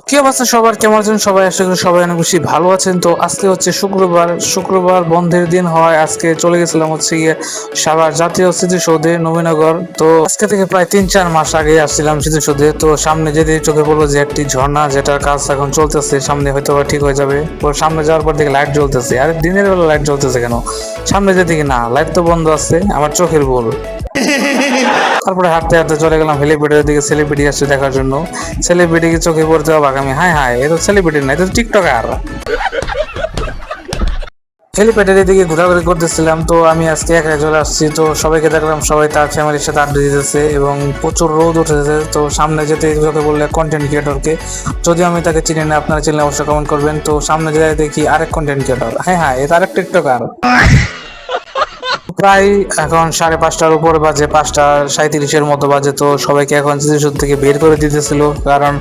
কি অবস্থা সবার, কেমন আছেন সবাই? আশা করি সবাই অনেক বেশি ভালো আছেন। তো আজকে হচ্ছে শুক্রবার বন্ধের দিন হয়। আজকে চলে গেছিলাম হচ্ছে গিয়ে সাভার জাতীয় স্মৃতিসৌধে নবীনগর। তো আজকে থেকে প্রায় 3-4 মাস আগে আসছিলাম স্মৃতিসৌধে। তো সামনে যেতে চোখে পড়লো যে একটি ঝর্ণা, যেটার কাজ এখন চলতেছে, সামনে হয়তো ঠিক হয়ে যাবে। তো সামনে যাওয়ার পর দেখি লাইট জ্বলতেছে। আরে দিনের বেলা লাইট জ্বলতেছে কেন? সামনে যেতে কি না, লাইট তো বন্ধ আছে, আমার চোখের ভুল। তারপরে হাঁটতে হাঁটতে চলে গেলাম হেলিপ্যাডের দিকে, সেলিব্রিটি আসছে দেখার জন্য। সেলিব্রিটিকে চোখে পড়তে অবাক আমি, হাই হাই, এ তো সেলিব্রিটি না, এটা তো টিকটকার। হেলিপ্যাডের দিকে ঘোরাঘুরি করতেছিলাম। তো আমি আজকে একাই চলে আসছি। তো সবাইকে দেখলাম, সবাই তার ফ্যামিলির সাথে আড্ডা দিতেছে এবং প্রচুর রোদ উঠেছে। তো সামনে যেতে চোখে বললে কন্টেন্ট ক্রিয়েটরকে, যদি আমি তাকে চিনি না, আপনারা চিনলে অবশ্যই কমেন্ট করবেন। তো সামনে যেতে দেখি আরেক কন্টেন্ট ক্রিয়েটর, হ্যাঁ হ্যাঁ, এটা আরেক টিকটকার। প্রায় এখন 5:30টার উপর বাজে, 5:37-এর মতো বাজে। তো সবাইকে এখন স্মৃতিসৌধ থেকে বের করে দিতেছিল, কারণ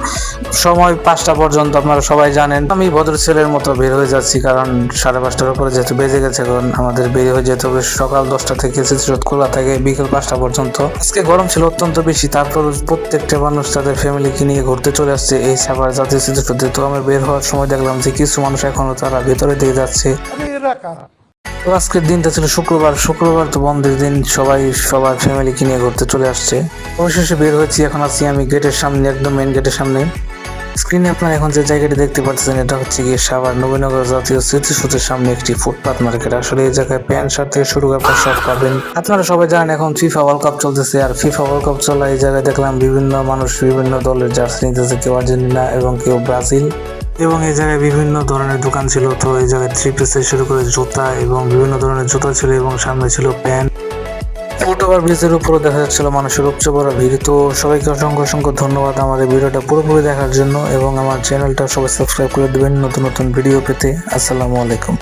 সময় 5টা পর্যন্ত, আপনারা সবাই জানেন। আমি ভদ্র ছেলের মতো বের হয়ে যাচ্ছি, কারণ 5:30টার উপরে যেহেতু বেজে গেছে, এখন আমাদের বের হয়ে যেতে হবে। সকাল 10টা থেকে স্মৃতিসৌধ খোলা থাকে বিকেল 5টা পর্যন্ত। আজকে গরম ছিল অত্যন্ত বেশি, তারপর প্রত্যেকটা মানুষ তাদের ফ্যামিলিকে নিয়ে ঘুরতে চলে আসছে এই সাভার জাতীয় স্মৃতিসৌধে। তো আমি বের হওয়ার সময় দেখলাম যে কিছু মানুষ এখনো তারা ভেতরে দিয়ে যাচ্ছে। তো আজকের দিনটা ছিল শুক্রবার তো বন্ধের দিন, সবাই সবার ফ্যামিলিকে নিয়ে ঘুরতে চলে আসছে। অবশেষে বের হয়েছি, এখন আছি আমি গেটের সামনে, একদম মেইন গেটের সামনে। স্ক্রিনে আপনারা এখন যে জায়গাটি দেখতে পাচ্ছেন, এটা হচ্ছে গিয়ে সাভার নবীনগর জাতীয় স্মৃতিসৌধের সামনে একটি ফুটপাত মার্কেট। আসলে এই জায়গায় প্যান্ট শার্ট থেকে শুরু করে আপনারা সব পাবেন। আপনারা সবাই জানেন এখন ফিফা ওয়ার্ল্ড কাপ চলতেছে, আর ফিফা ওয়ার্ল্ড কাপ চলা এই জায়গায় দেখলাম বিভিন্ন মানুষ বিভিন্ন দলের জার্সি নিতেছে, কেউ আর্জেন্টিনা এবং কেউ ব্রাজিল। এবং এই জায়গায় বিভিন্ন ধরনের দোকান ছিল। তো এই জায়গায় থ্রি পিস থেকে শুরু করে জুতা এবং বিভিন্ন ধরনের জুতা ছিল, এবং সামনে ছিল প্যান্ট। ফুটওভার ব্রিজের উপরও দেখা যাচ্ছিল মানুষের উপচে পড়া ভিড়। তো সবাইকে অসংখ্য অসংখ্য ধন্যবাদ আমার এই ভিডিওটা পুরোপুরি দেখার জন্য, এবং আমার চ্যানেলটা সবাই সাবস্ক্রাইব করে দেবেন নতুন নতুন ভিডিও পেতে। আসসালামু আলাইকুম।